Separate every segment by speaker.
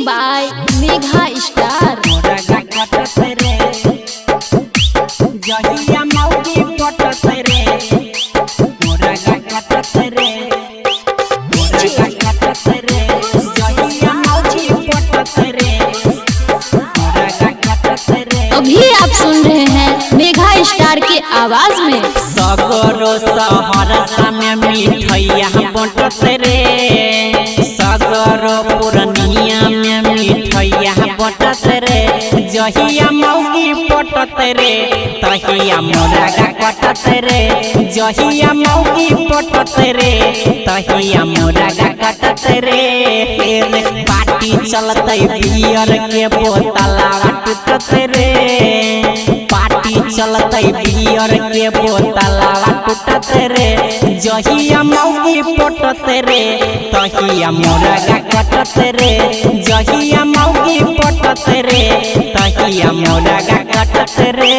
Speaker 1: by Megha Star। अभी आप सुन रहे हैं मेघा स्टार के आवाज में।
Speaker 2: सगरो सहरसा में मिठैया बटत रे, सगरो पूर्णिया में मिठैया बटत रे। जहिया मौगी पटत रे तहिया मोरा कटत रे, जहिया मौगी पटत रे तहिया मोरा कटत रे। पार्टी चलते बियर के बोतला टूटत रे, पार्टी चलते बियर के बोतला टूटत रे। जहिया मौगी पटत रे तहिया मोरा कटत रे, जहिया मौगी पटत रे तहिया मोरा कटत रे।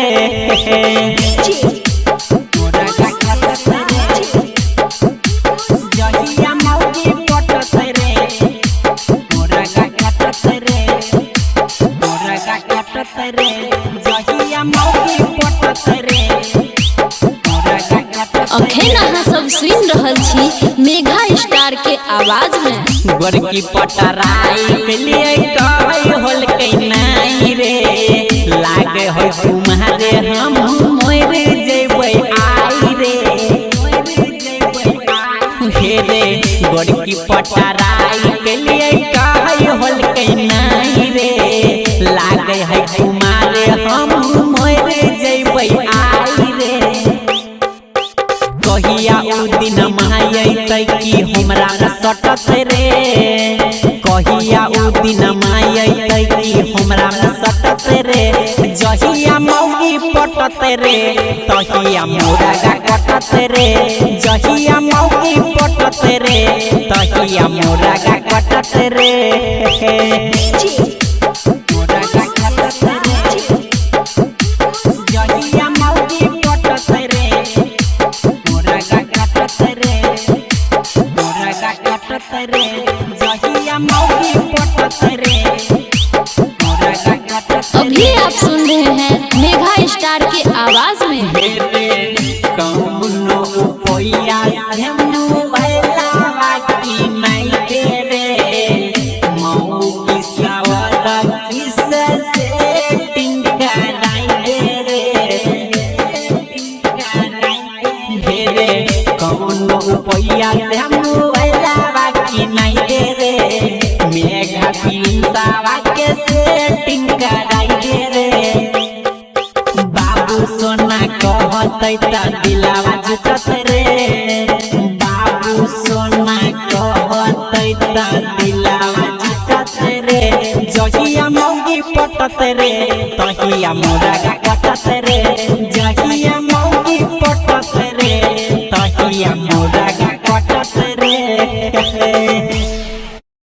Speaker 1: अखन अहाँ सब सुन रहल छी मेघा स्टार के आवाज में।
Speaker 2: गोरकी पटराई के लिए कई होल के नहीं रे, लागे हो तुम्हारे हम मोर जेबै आई रे। हे रे गोरकी पटराई के लिए कई होल के नहीं रे, लागे है तुम्हारे हम मोर जेबै आई रे। कहिया उ दिन मायतै कि हमरा सटत रे, कहिया उ दिन मायतै कि हमरा सटत रे। जहिया मौगी पटत रे तहिया मोरा कटत रे, जहिया मौगी पटत रे तहिया मोरा कटत रे।
Speaker 1: अभी आप सुन रहे हैं मेघा स्टार के आवाज में।
Speaker 2: बाबू सोना कहतै त दिलावा जुटत रे, बाबू सोना कहतै त दिलावा जुटत रे। जहिया मौगी पटत रे तहिया मोरा कटत रे,